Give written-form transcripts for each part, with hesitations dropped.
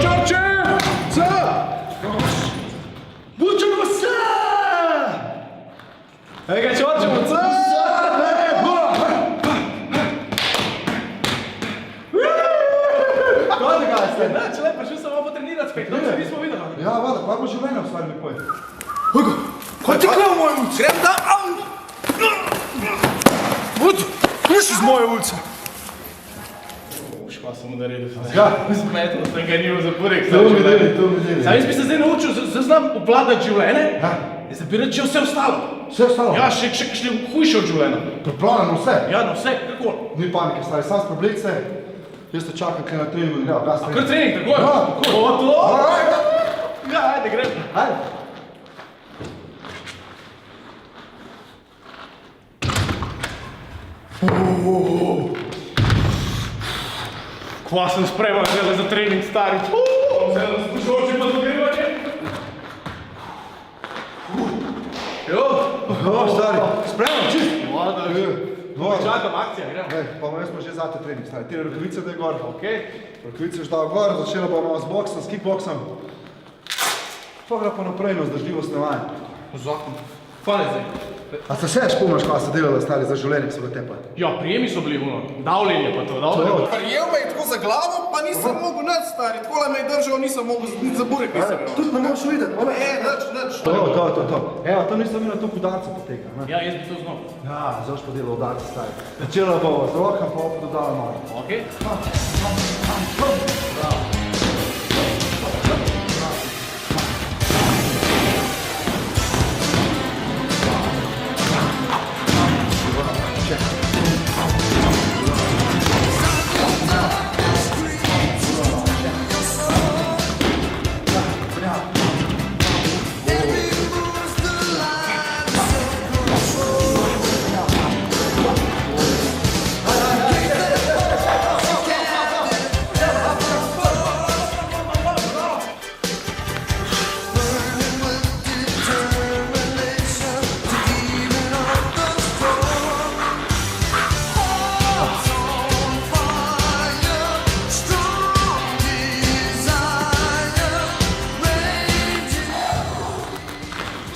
Čorče! Co? Bučemo se! Ega, Čorčemo, co? Kaj dogaj ste? Da, če lepo, šel sem malo potrenirati spet, no se nismo videli. Ja, voda, kaj bo življenje v stvari lepo je? Ojko, kaj ti gledal moje ulice? Grem da, Budu, kuši z moje ulice. Škoda sem mu naredil. Ja. Zmetno sem ga nimo zapurek. To mi deli. Sam jaz bi se zdaj naučil, znam obvladati življenje. Ja. Jaz bi reči vse ostalo. Vse ostalo? Ja, še kakšne hujše od življenja. Preplanjeno vse? Ja, na vse, kako? Ni panike, stari, sam sproblice. Jaz te čakam, kaj na treningu ne greva. A kar trening, tako je? Ja, tako. O, to? Ajde. Ja, ajde, grem. Ajde. Kva sem spremal zdaj za trening, stari. Zdaj da spušal oči pa dogrevanje. Jo. Stari, spremam, čist. Voda, čakam, akcija, grem. Pa jaz smo že zate trening, stari. Ti rokavice daj gor. Okej. Rokavice už dal gor, začela bomo z boksom, s kickboksom. Pa gre pa naprej na vzdržljivost navajanje. Zakon. Hvala zdaj. A se še spomniš, kaj ste delali, stari, za življenje, so ga tepali? Ja, prijemi so bili ono, davljenje pa to, davljenje. Prijel me je tako za glavo, pa nisem mogel nič, stari. Takole me je držal, nisem mogel za burek nisem imel. Tudi ne moraš videti, ona? Nič. To. Evo, to nisem imel toliko udarca poteka, ne? Ja, jaz bi to znal. Ja, zaš pa delal udarce, stari. Začela bo z roka, pa opet dodala noge. Okej.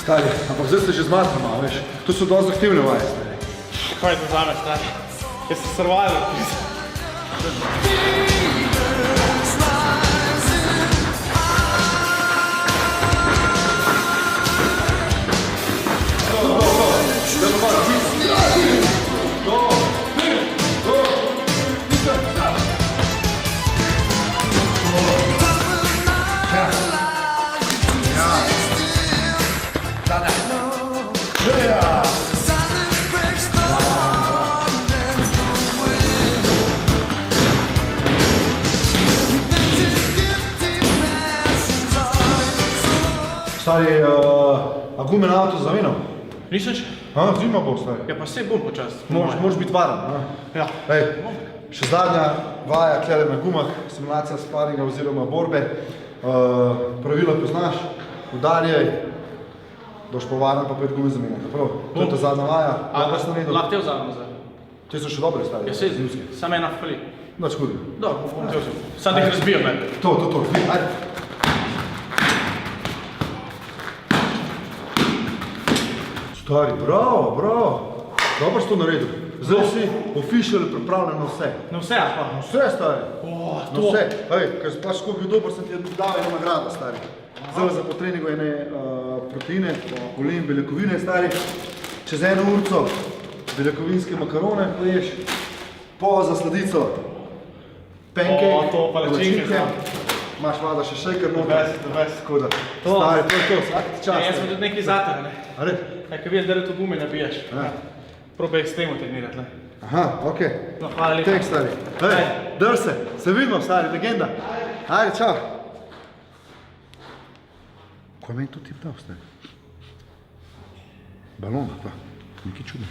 Stari, ampak zdaj se že zmatramo, veš. To so dosti zahtevne vaje, stari. Kaj to zame, stari? Jaz sem survivor. Stari, a gume na avto zamenjal? Nisem še? Zima bo, stari. Ja, pa sej bom počas. Moraš biti varen. Ja. Ej, še zadnja vaja tlele na gumah, simulacija sparinga oziroma borbe. Pravila poznaš, udarjaj, boš pa varen, pa pet gume zamenjati. Prav, to je ta zadnja vaja. Lahko te vzamem zdaj. Te so še dobre, stari. Ja, sej, samo ena fali. Nič hudi. Dobro, bom te vzel. Sad jih razbijam, ne? To. Ajde. Stari, bravo. Dobro si to naredil. Zdaj si official pripravljen na vse. Na vse, a pa? Na vse, stari. O, Na vse. Ej, ker si pač skoliko bil dober, sem ti dal eno nagrado, stari. Zdaj za po treningu ene proteine, olin, beljakovine, stari. Čez eno urco beljakovinske makarone poješ, po za sladico pancake, O, to palačinke. Imaš vada še shaker noter. The best. Tako da, To. stari, to je to, vsak ti čas. Jaz sem tudi nekaj zate, ne? A red? Ja, kaj vidiš, da reto gume nabiješ. Ja. Probaj s tem trenirati, ne? Aha, okej. No, hvala lepa. Tek, stari. Ej, drž se vidimo, stari, legenda. Ajde, čao. Ko je meni to tip dal, stari? Balon, pa, nekaj čudno.